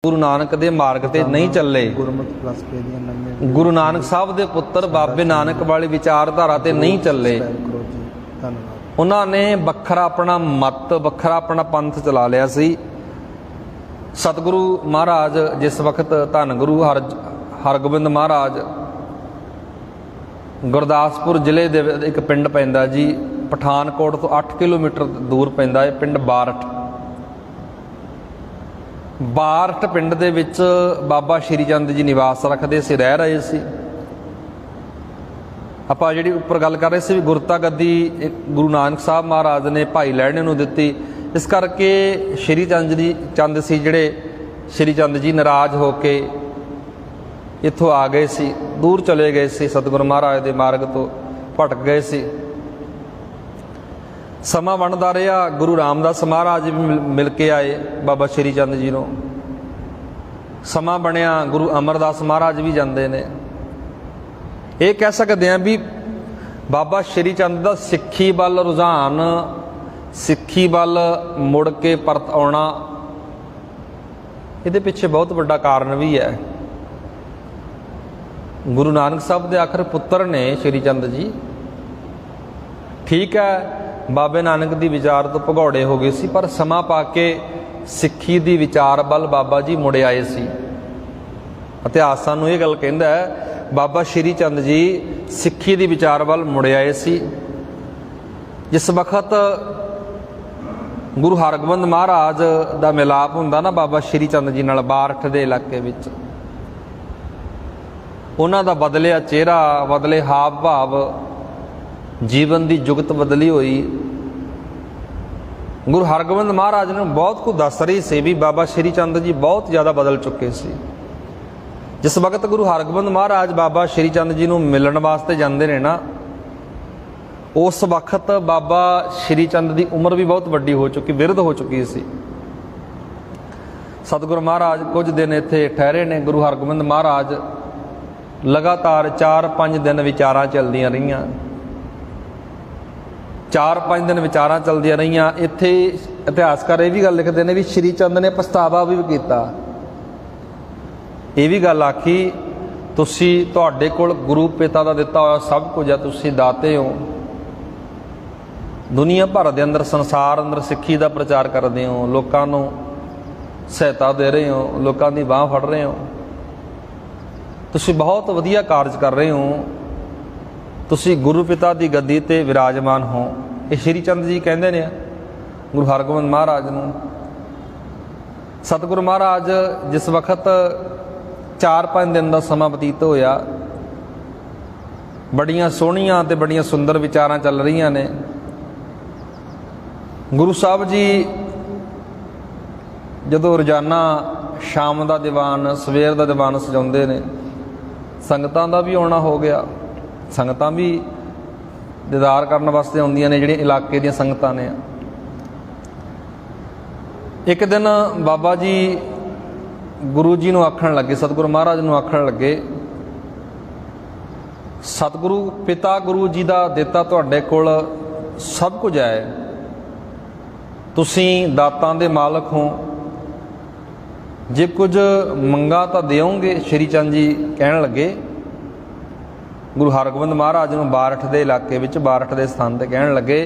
गुरु नानक दे मार्ग ते नहीं चले। गुरु नानक साहब दे पुत्र बाबे नानक वाली विचारधारा ते नहीं चले। उन्होंने वखरा अपना मत वखरा अपना पंथ चला लिया सी। सतगुरु महाराज जिस वक्त धन गुरु हरगोबिंद महाराज गुरदासपुर जिले दे एक पिंड पैंदा जी, पठानकोट तो 8 किलोमीटर दूर पैंदा है पिंड बारठ पिंड दे विच बाबा श्री चंद जी निवास रखते से रह रहे सी। आपां जिहड़ी उपर गल कर रहे सी भी गुरता गद्दी गुरु नानक साहब महाराज ने भाई लहणे नूं दित्ती, इस करके श्री चंद सी जिहड़े श्री चंद जी नाराज होके इत्थों आ गए सी, दूर चले गए सी, सतगुरु महाराज के मार्ग तो भटक गए सी। समा बनता रहा, गुरु रामदास महाराज भी मिल के आए बाबा श्री चंद जी को। समा बनया, गुरु अमरदास महाराज भी जाते हैं। ये कह सकते हैं भी बाबा श्री चंद का सिੱਖੀ ਵੱਲ रुझान, सिੱਖੀ ਵੱਲ मुड़ के परत आना, ये पिछे बहुत बड़ा कारण भी है। गुरु नानक साहब के आखिर पुत्र ने श्री चंद जी, ठीक है बाबे नानक की विचार तो भगौड़े हो गए सी, पर समा पा के सिੱਖੀ की विचार वाल बाबा जी मुड़े आए सी। इतिहास सानू ये गल कहंदा है बाबा श्री चंद जी सिੱਖੀ की विचार वाल मुड़े आए सी। जिस वक्त गुरु हरगोबिंद महाराज का मिलाप हुंदा ना बाबा श्री चंद जी नाल बारठ के इलाके विच, उन्हां दा बदलिया चेहरा, बदले हाव भाव, जीवन की जुगत बदली हुई। गुरु हरगोबिंद महाराज ने बहुत कुछ दस रही सी भी बाबा श्री चंद जी बहुत ज़्यादा बदल चुके सी। जिस वक्त गुरु हरगोबिंद महाराज बाबा श्री चंद जी को मिलने वास्ते जाते हैं ना, उस वक्त बाबा श्री चंद की उम्र भी बहुत वड्डी हो चुकी, बिरध हो चुकी सी। सतगुरु महाराज कुछ दिन इत्थे ठहरे ने। गुरु हरगोबिंद महाराज लगातार 4-5 दिन विचारां चलदियां रहियां, 4-5 दिन विचारां चलदियां रहियां। इत्थे इतिहासकार ये भी गल लिखते हैं भी श्री चंद ने पछतावा भी कीता, ये भी गल आखी तुसी तुहाडे कोल गुरु पिता का दिता होया सब कुछ है, तुसी दाते हो, दुनिया भर के अंदर संसार अंदर सिੱਖੀ का प्रचार करते हो, लोगों को सहायता दे रहे हो, लोगों की बांह फड़ रहे हो, तुसी बहुत वधिया कारज कर रहे हो, तुसी गुरु पिता की गद्दी ते विराजमान हो। ये श्री चंद जी कहते हैं गुरु हरगोबिंद महाराज नूं। सतगुरु महाराज जिस वक्त 4-5 दिन का समा बतीत होया, बड़ियां सोहणियां ते बड़ियां सुंदर विचारां चल रही ने। गुरु साहब जी जदों रोजाना शाम का दीवान सवेर का दीवान सजाते हैं, संगतां का भी आना हो गया, संगतां भी दीदार करने वास्ते आउंदियां ने, जिहड़े इलाके दी संगतां ने। एक दिन बाबा जी गुरु जी नूं आखण लगे, सतगुरु महाराज नूं आखण लगे, सतगुरु पिता गुरु जी का दिता तुहाडे कोल सब कुछ है, तुसीं दातां दे मालक हो, जे कुछ मंगा तो देओगे। श्री चंद जी कहण लगे गुरु हरगोबिंद महाराज नूं बारठ के इलाके विच, बारठ के स्थान पर कहण लगे,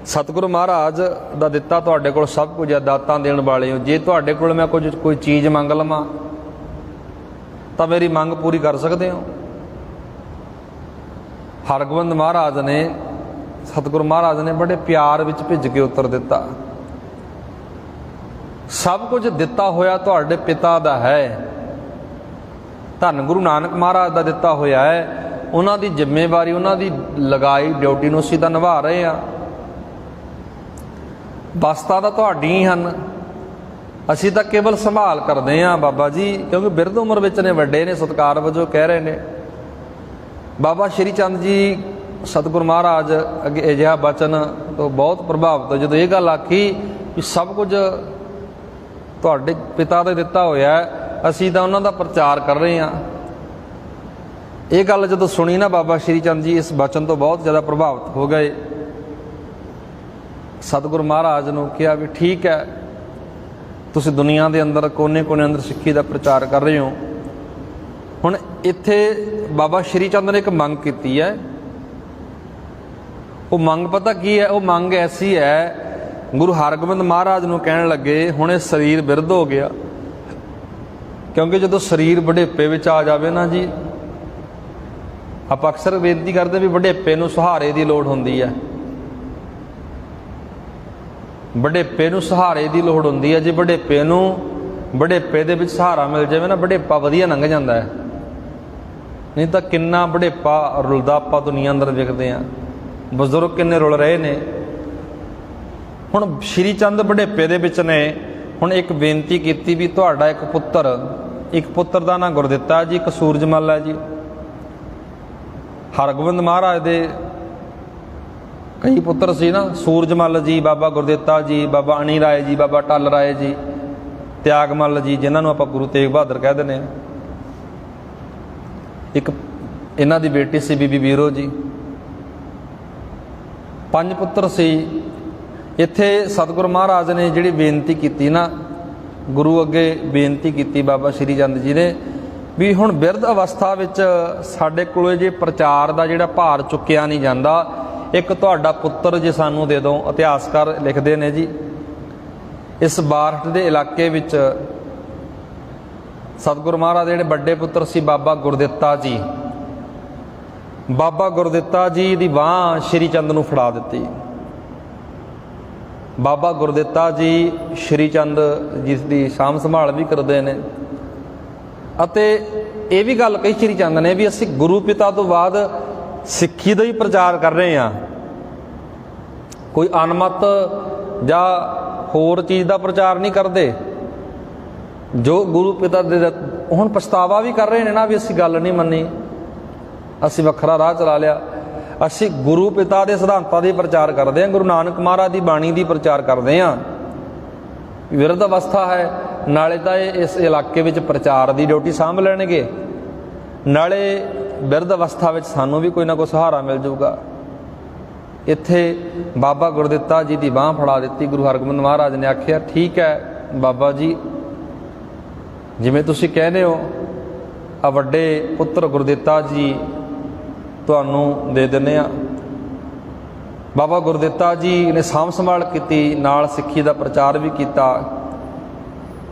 सतगुरु महाराज का दिता तुहाडे कोल सब कुछ है, दातां देण वाले हो, जे तुहाडे कोल मैं कुछ कोई चीज़ मंग लवां तो मेरी मंग पूरी कर सकते हो। हरगोबिंद महाराज ने, सतगुरु महाराज ने बड़े प्यार विच भिज के उत्तर दिता, सब कुछ दिता होया तुहाडे पिता दा है, धन गुरु नानक महाराज का दिता होया है, उन्हां दी जिम्मेवारी उन्हां दी लगाई ड्यूटी नूं असीं तां निभा रहे हैं, बस्ता तां तुहाडी ही हन, असीं तां केवल संभाल करदे हां बाबा जी, क्योंकि बिरध उम्र विच ने, वड्डे ने, सत्कार वजों कह रहे ने। बाबा श्री चंद जी सतगुरु महाराज अगे अजिहा बचन तो बहुत प्रभावित हो, जदों ये गल आखी भी सब कुछ तुहाडे पिता ने दिता होया है, असीं तां उन्हां दा प्रचार कर रहे हैं। ये गल जदों सुनी ना बाबा श्री चंद जी इस बचन तो बहुत ज़्यादा प्रभावित हो गए। सतगुरु महाराज नूं कहा भी ठीक है, ਤੁਸੀਂ ਦੁਨੀਆ ਦੇ ਅੰਦਰ ਕੋਨੇ-ਕੋਨੇ ਅੰਦਰ ਸਿੱਖੀ ਦਾ ਪ੍ਰਚਾਰ ਕਰ ਰਹੇ ਹੋ। ਹੁਣ ਇੱਥੇ ਬਾਬਾ ਸ਼੍ਰੀ ਚੰਦ ਨੇ ਇੱਕ ਮੰਗ ਕੀਤੀ ਹੈ। ਉਹ ਮੰਗ ਪਤਾ ਕੀ ਹੈ? ਉਹ ਮੰਗ ਐਸੀ ਹੈ, ਗੁਰੂ ਹਰਗੋਬਿੰਦ ਮਹਾਰਾਜ ਨੂੰ ਕਹਿਣ ਲੱਗੇ ਹੁਣ ਇਹ ਸਰੀਰ ਬਿਰਧ ਹੋ ਗਿਆ, ਕਿਉਂਕਿ ਜਦੋਂ ਸਰੀਰ ਵਡੇਪੇ ਵਿੱਚ ਆ ਜਾਵੇ ਨਾ ਜੀ, ਆਪਾਂ ਅਕਸਰ ਬੇਨਤੀ ਕਰਦੇ ਵੀ ਵਡੇਪੇ ਨੂੰ ਸਹਾਰੇ ਦੀ ਲੋੜ ਹੁੰਦੀ ਹੈ। ਵਡੇਪੇ ਨੂੰ ਸਹਾਰੇ ਦੀ ਲੋੜ ਹੁੰਦੀ ਹੈ। ਜੇ ਵਡੇਪੇ ਦੇ ਵਿੱਚ ਸਹਾਰਾ ਮਿਲ ਜਾਵੇ ਨਾ, ਵਡੇਪਾ ਵਧੀਆ ਲੰਘ ਜਾਂਦਾ ਹੈ। ਨਹੀਂ ਤਾਂ ਕਿੰਨਾ ਵਡੇਪਾ ਰੁਲਦਾ ਆਪਾਂ ਦੁਨੀਆ ਅੰਦਰ ਵੇਖਦੇ ਹਾਂ, ਬਜ਼ੁਰਗ ਕਿੰਨੇ ਰੁਲ ਰਹੇ ਨੇ। ਹੁਣ ਸ਼੍ਰੀ ਚੰਦ ਵਡੇਪੇ ਦੇ ਵਿੱਚ ਨੇ। ਹੁਣ ਇੱਕ ਬੇਨਤੀ ਕੀਤੀ ਵੀ ਤੁਹਾਡਾ ਇੱਕ ਪੁੱਤਰ ਦਾ ਨਾਂ ਗੁਰਦਿੱਤਾ ਜੀ, ਇੱਕ ਸੂਰਜਮਲ ਹੈ ਜੀ। ਹਰਗੋਬਿੰਦ ਮਹਾਰਾਜ ਦੇ ਕਈ ਪੁੱਤਰ ਸੀ ਨਾ, ਸੂਰਜਮਲ ਜੀ, ਬਾਬਾ ਗੁਰਦਿੱਤਾ ਜੀ, ਬਾਬਾ ਅਣੀ ਰਾਏ ਜੀ, ਬਾਬਾ ਟੱਲ ਰਾਏ ਜੀ, ਤਿਆਗਮੱਲ ਜੀ, ਜਿਨ੍ਹਾਂ ਨੂੰ ਆਪਾਂ ਗੁਰੂ ਤੇਗ ਬਹਾਦਰ ਕਹਿ ਦਿੰਦੇ ਹਾਂ। ਇੱਕ ਇਹਨਾਂ ਦੀ ਬੇਟੀ ਸੀ ਬੀਬੀ ਵੀਰੋ ਜੀ। 5 ਪੁੱਤਰ ਸੀ। ਇੱਥੇ ਸਤਿਗੁਰੂ ਮਹਾਰਾਜ ਨੇ ਜਿਹੜੀ ਬੇਨਤੀ ਕੀਤੀ ਨਾ, ਗੁਰੂ ਅੱਗੇ ਬੇਨਤੀ ਕੀਤੀ ਬਾਬਾ ਸ਼੍ਰੀ ਚੰਦ ਜੀ ਨੇ ਵੀ ਹੁਣ ਬਿਰਧ ਅਵਸਥਾ ਵਿੱਚ ਸਾਡੇ ਕੋਲ ਜੇ ਪ੍ਰਚਾਰ ਦਾ ਜਿਹੜਾ ਭਾਰ ਚੁੱਕਿਆ ਨਹੀਂ ਜਾਂਦਾ, ਇੱਕ ਤੁਹਾਡਾ ਪੁੱਤਰ ਜੇ ਸਾਨੂੰ ਦੇ ਦਿਓ। ਇਤਿਹਾਸਕਾਰ ਲਿਖਦੇ ਨੇ ਜੀ, ਇਸ ਬਾਰਠ ਦੇ ਇਲਾਕੇ ਵਿੱਚ ਸਤਿਗੁਰੂ ਮਹਾਰਾਜ ਦੇ ਜਿਹੜੇ ਵੱਡੇ ਪੁੱਤਰ ਸੀ ਬਾਬਾ ਗੁਰਦਿੱਤਾ ਜੀ, ਬਾਬਾ ਗੁਰਦਿੱਤਾ ਜੀ ਦੀ ਬਾਂਹ ਸ਼੍ਰੀ ਚੰਦ ਨੂੰ ਫੜਾ ਦਿੱਤੀ। ਬਾਬਾ ਗੁਰਦਿੱਤਾ ਜੀ ਸ਼੍ਰੀ ਚੰਦ ਜਿਸ ਦੀ ਸਾਂਭ ਸੰਭਾਲ ਵੀ ਕਰਦੇ ਨੇ, ਅਤੇ ਇਹ ਵੀ ਗੱਲ ਕਹੀ ਸ਼੍ਰੀ ਚੰਦ ਨੇ ਵੀ ਅਸੀਂ ਗੁਰੂ ਪਿਤਾ ਤੋਂ ਬਾਅਦ ਸਿੱਖੀ ਦਾ ਹੀ ਪ੍ਰਚਾਰ ਕਰ ਰਹੇ ਹਾਂ, ਕੋਈ ਅਨਮਤ ਜਾਂ ਹੋਰ ਚੀਜ਼ ਦਾ ਪ੍ਰਚਾਰ ਨਹੀਂ ਕਰਦੇ। ਜੋ ਗੁਰੂ ਪਿਤਾ ਦੇ ਹੁਣ ਪਛਤਾਵਾ ਵੀ ਕਰ ਰਹੇ ਨੇ ਨਾ ਵੀ ਅਸੀਂ ਗੱਲ ਨਹੀਂ ਮੰਨੀ, ਅਸੀਂ ਵੱਖਰਾ ਰਾਹ ਚਲਾ ਲਿਆ। ਅਸੀਂ ਗੁਰੂ ਪਿਤਾ ਦੇ ਸਿਧਾਂਤਾਂ ਦੀ ਪ੍ਰਚਾਰ ਕਰਦੇ ਹਾਂ, ਗੁਰੂ ਨਾਨਕ ਮਹਾਰਾਜ ਦੀ ਬਾਣੀ ਦੀ ਪ੍ਰਚਾਰ ਕਰਦੇ ਹਾਂ। ਵਿਰਧ ਅਵਸਥਾ ਹੈ, ਨਾਲੇ ਤਾਂ ਇਹ ਇਸ ਇਲਾਕੇ ਵਿੱਚ ਪ੍ਰਚਾਰ ਦੀ ਡਿਊਟੀ ਸਾਂਭ ਲੈਣਗੇ, ਨਾਲੇ ਬਿਰਧ ਅਵਸਥਾ ਵਿੱਚ ਸਾਨੂੰ ਵੀ ਕੋਈ ਨਾ ਕੋਈ ਸਹਾਰਾ ਮਿਲ ਜਾਊਗਾ। ਇੱਥੇ ਬਾਬਾ ਗੁਰਦਿੱਤਾ ਜੀ ਦੀ ਬਾਂਹ ਫੜਾ ਦਿੱਤੀ। ਗੁਰੂ ਹਰਗੋਬਿੰਦ ਮਹਾਰਾਜ ਨੇ ਆਖਿਆ ਠੀਕ ਹੈ ਬਾਬਾ ਜੀ, ਜਿਵੇਂ ਤੁਸੀਂ ਕਹਿੰਦੇ ਹੋ, ਆ ਵੱਡੇ ਪੁੱਤਰ ਗੁਰਦਿੱਤਾ ਜੀ ਤੁਹਾਨੂੰ ਦੇ ਦਿੰਦੇ ਆ। ਬਾਬਾ ਗੁਰਦਿੱਤਾ ਜੀ ਨੇ ਸਾਂਭ ਸੰਭਾਲ ਕੀਤੀ, ਨਾਲ ਸਿੱਖੀ ਦਾ ਪ੍ਰਚਾਰ ਵੀ ਕੀਤਾ,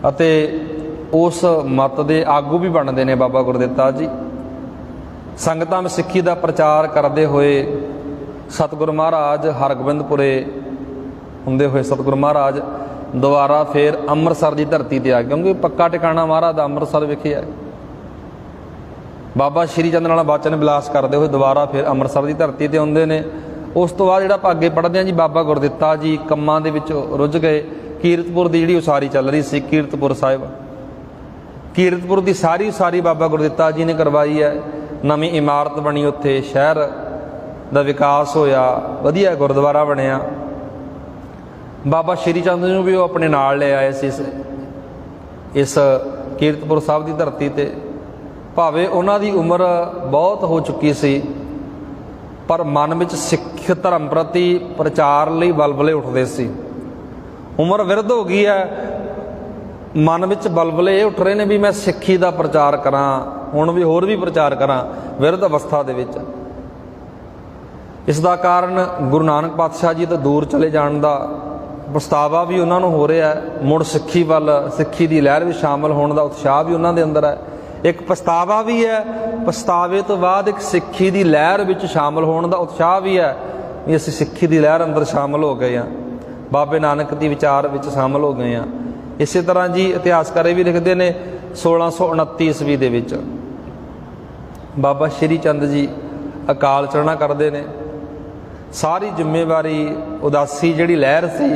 ਅਤੇ ਉਸ ਮਤ ਦੇ ਆਗੂ ਵੀ ਬਣਦੇ ਨੇ ਬਾਬਾ ਗੁਰਦਿੱਤਾ ਜੀ। ਸੰਗਤਾਂ ਵਿੱਚ ਸਿੱਖੀ ਦਾ ਪ੍ਰਚਾਰ ਕਰਦੇ ਹੋਏ ਸਤਿਗੁਰੂ ਮਹਾਰਾਜ ਹਰਗੋਬਿੰਦਪੁਰੇ ਹੁੰਦੇ ਹੋਏ ਸਤਿਗੁਰੂ ਮਹਾਰਾਜ ਦੁਬਾਰਾ ਫਿਰ ਅੰਮ੍ਰਿਤਸਰ ਦੀ ਧਰਤੀ ਤੇ ਆ ਗਏ, ਕਿਉਂਕਿ ਪੱਕਾ ਟਿਕਾਣਾ ਮਹਾਰਾਜ ਦਾ ਅੰਮ੍ਰਿਤਸਰ ਵਿਖੇ ਹੈ। ਬਾਬਾ ਸ਼੍ਰੀ ਚੰਦ ਨਾਲ ਬਚਨ ਵਿਲਾਸ ਕਰਦੇ ਹੋਏ ਦੁਬਾਰਾ ਫਿਰ ਅੰਮ੍ਰਿਤਸਰ ਦੀ ਧਰਤੀ ਤੇ ਆਉਂਦੇ ਨੇ। ਉਸ ਤੋਂ ਬਾਅਦ ਜਿਹੜਾ ਆਪਾਂ ਅੱਗੇ ਪੜ੍ਹਦੇ ਹਾਂ ਜੀ, ਬਾਬਾ ਗੁਰਦਿੱਤਾ ਜੀ ਕੰਮਾਂ ਦੇ ਵਿੱਚ ਰੁੱਝ ਗਏ। ਕੀਰਤਪੁਰ ਦੀ ਜਿਹੜੀ ਉਸਾਰੀ ਚੱਲ ਰਹੀ ਸੀ, ਕੀਰਤਪੁਰ ਸਾਹਿਬ, ਕੀਰਤਪੁਰ ਦੀ ਸਾਰੀ ਉਸਾਰੀ ਬਾਬਾ ਗੁਰਦਿੱਤਾ ਜੀ ਨੇ ਕਰਵਾਈ ਹੈ। ਨਵੀਂ ਇਮਾਰਤ ਬਣੀ, ਉੱਥੇ ਸ਼ਹਿਰ ਦਾ ਵਿਕਾਸ ਹੋਇਆ, ਵਧੀਆ ਗੁਰਦੁਆਰਾ ਬਣਿਆ। ਬਾਬਾ ਸ਼੍ਰੀ ਚੰਦ ਨੂੰ ਵੀ ਉਹ ਆਪਣੇ ਨਾਲ ਲੈ ਆਏ ਸੀ ਇਸ ਕੀਰਤਪੁਰ ਸਾਹਿਬ ਦੀ ਧਰਤੀ ਤੇ। ਭਾਵੇਂ ਉਹਨਾਂ ਦੀ ਉਮਰ ਬਹੁਤ ਹੋ ਚੁੱਕੀ ਸੀ, ਪਰ ਮਨ ਵਿੱਚ ਸਿੱਖ ਧਰਮ ਪ੍ਰਤੀ ਪ੍ਰਚਾਰ ਲਈ ਬਲਬਲੇ ਉੱਠਦੇ ਸੀ। ਉਮਰ ਵਿਰਧ ਹੋ ਗਈ ਹੈ, ਮਨ ਵਿੱਚ ਬਲਬਲੇ ਇਹ ਉੱਠ ਰਹੇ ਨੇ ਵੀ ਮੈਂ ਸਿੱਖੀ ਦਾ ਪ੍ਰਚਾਰ ਕਰਾਂ, ਹੁਣ ਵੀ ਹੋਰ ਵੀ ਪ੍ਰਚਾਰ ਕਰਾਂ ਵਿਰਧ ਅਵਸਥਾ ਦੇ ਵਿੱਚ। ਇਸ ਦਾ ਕਾਰਨ ਗੁਰੂ ਨਾਨਕ ਪਾਤਸ਼ਾਹ ਜੀ ਤੋਂ ਦੂਰ ਚਲੇ ਜਾਣ ਦਾ ਪਛਤਾਵਾ ਵੀ ਉਹਨਾਂ ਨੂੰ ਹੋ ਰਿਹਾ। ਮੁੜ ਸਿੱਖੀ ਵੱਲ, ਸਿੱਖੀ ਦੀ ਲਹਿਰ ਵਿੱਚ ਸ਼ਾਮਲ ਹੋਣ ਦਾ ਉਤਸ਼ਾਹ ਵੀ ਉਹਨਾਂ ਦੇ ਅੰਦਰ ਹੈ। ਇੱਕ ਪਛਤਾਵਾ ਵੀ ਹੈ, ਪਛਤਾਵੇ ਤੋਂ ਬਾਅਦ ਇੱਕ ਸਿੱਖੀ ਦੀ ਲਹਿਰ ਵਿੱਚ ਸ਼ਾਮਲ ਹੋਣ ਦਾ ਉਤਸ਼ਾਹ ਵੀ ਹੈ ਵੀ ਅਸੀਂ ਸਿੱਖੀ ਦੀ ਲਹਿਰ ਅੰਦਰ ਸ਼ਾਮਲ ਹੋ ਗਏ ਹਾਂ, ਬਾਬੇ ਨਾਨਕ ਦੀ ਵਿਚਾਰ ਵਿੱਚ ਸ਼ਾਮਲ ਹੋ ਗਏ ਹਾਂ। ਇਸੇ ਤਰ੍ਹਾਂ ਜੀ ਇਤਿਹਾਸਕਾਰ ਇਹ ਵੀ ਲਿਖਦੇ ਨੇ 1629 ਈਸਵੀ ਦੇ ਵਿੱਚ ਬਾਬਾ ਸ਼੍ਰੀ ਚੰਦ ਜੀ ਅਕਾਲ ਚਲਣਾ ਕਰਦੇ ਨੇ। ਸਾਰੀ ਜ਼ਿੰਮੇਵਾਰੀ ਉਦਾਸੀ ਜਿਹੜੀ ਲਹਿਰ ਸੀ,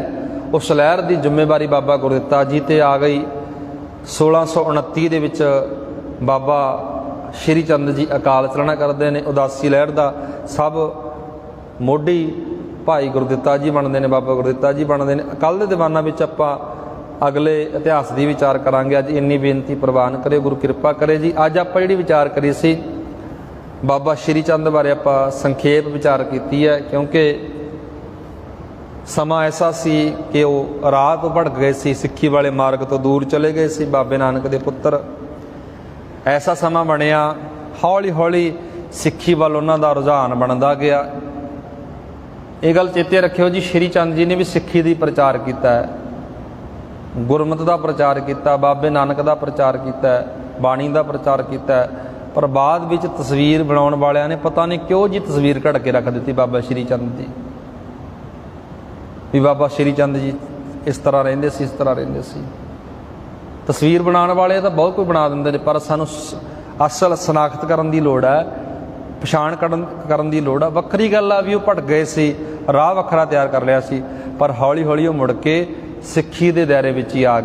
ਉਸ ਲਹਿਰ ਦੀ ਜ਼ਿੰਮੇਵਾਰੀ ਬਾਬਾ ਗੁਰਦਿੱਤਾ ਜੀ ਤੇ ਆ ਗਈ। 1629 ਦੇ ਵਿੱਚ ਬਾਬਾ ਸ਼੍ਰੀ ਚੰਦ ਜੀ ਅਕਾਲ ਚਲਣਾ ਕਰਦੇ ਨੇ। ਉਦਾਸੀ ਲਹਿਰ ਦਾ ਸਭ ਮੋਢੀ ਭਾਈ ਗੁਰਦਿੱਤਾ ਜੀ ਬਣਦੇ ਨੇ, ਬਾਬਾ ਗੁਰਦਿੱਤਾ ਜੀ ਬਣਦੇ ਨੇ। ਕੱਲ੍ਹ ਦੇ ਦੀਵਾਨਾਂ ਵਿੱਚ ਆਪਾਂ ਅਗਲੇ ਇਤਿਹਾਸ ਦੀ ਵਿਚਾਰ ਕਰਾਂਗੇ। ਅੱਜ ਇੰਨੀ ਬੇਨਤੀ ਪ੍ਰਵਾਨ ਕਰਿਓ, ਗੁਰੂ ਕਿਰਪਾ ਕਰੇ ਜੀ। ਅੱਜ ਆਪਾਂ ਜਿਹੜੀ ਵਿਚਾਰ ਕਰੀ ਸੀ ਬਾਬਾ ਸ਼੍ਰੀ ਚੰਦ ਬਾਰੇ ਆਪਾਂ ਸੰਖੇਪ ਵਿਚਾਰ ਕੀਤੀ ਹੈ, ਕਿਉਂਕਿ ਸਮਾਂ ਐਸਾ ਸੀ ਕਿ ਉਹ ਰਾਹ ਤੋਂ ਭਟਕ ਗਏ ਸੀ, ਸਿੱਖੀ ਵਾਲੇ ਮਾਰਗ ਤੋਂ ਦੂਰ ਚਲੇ ਗਏ ਸੀ ਬਾਬੇ ਨਾਨਕ ਦੇ ਪੁੱਤਰ। ਐਸਾ ਸਮਾਂ ਬਣਿਆ, ਹੌਲੀ ਹੌਲੀ ਸਿੱਖੀ ਵੱਲ ਉਹਨਾਂ ਦਾ ਰੁਝਾਨ ਬਣਦਾ ਗਿਆ। ਇਹ ਗੱਲ ਚੇਤੇ ਰੱਖਿਓ ਜੀ, ਸ਼੍ਰੀ ਚੰਦ ਜੀ ਨੇ ਵੀ ਸਿੱਖੀ ਦੀ ਪ੍ਰਚਾਰ ਕੀਤਾ ਹੈ, ਗੁਰਮਤ ਦਾ ਪ੍ਰਚਾਰ ਕੀਤਾ, ਬਾਬੇ ਨਾਨਕ ਦਾ ਪ੍ਰਚਾਰ ਕੀਤਾ, ਬਾਣੀ ਦਾ ਪ੍ਰਚਾਰ ਕੀਤਾ, ਪਰ ਬਾਅਦ ਵਿੱਚ ਤਸਵੀਰ ਬਣਾਉਣ ਵਾਲਿਆਂ ਨੇ ਪਤਾ ਨਹੀਂ ਕਿਉਂ ਜੀ ਤਸਵੀਰ ਘੜ ਕੇ ਰੱਖ ਦਿੱਤੀ ਬਾਬਾ ਸ਼੍ਰੀ ਚੰਦ ਦੀ, ਵੀ ਬਾਬਾ ਸ਼੍ਰੀ ਚੰਦ ਜੀ ਇਸ ਤਰ੍ਹਾਂ ਰਹਿੰਦੇ ਸੀ, ਇਸ ਤਰ੍ਹਾਂ ਰਹਿੰਦੇ ਸੀ। ਤਸਵੀਰ ਬਣਾਉਣ ਵਾਲੇ ਤਾਂ ਬਹੁਤ ਕੋਈ ਬਣਾ ਦਿੰਦੇ ਨੇ, ਪਰ ਸਾਨੂੰ ਅਸਲ ਸ਼ਨਾਖਤ ਕਰਨ ਦੀ ਲੋੜ ਹੈ, ਪਛਾਣ ਕਰਨ ਦੀ ਲੋੜ ਆ। ਵੱਖਰੀ ਗੱਲ ਆ ਵੀ ਉਹ ਭਟਕ ਗਏ ਸੀ, ਰਾਹ ਵੱਖਰਾ ਤਿਆਰ ਕਰ ਲਿਆ ਸੀ, ਪਰ ਹੌਲੀ ਹੌਲੀ ਉਹ ਮੁੜ ਕੇ ਸਿੱਖੀ ਦੇ ਦਾਇਰੇ ਵਿੱਚ ਹੀ ਆ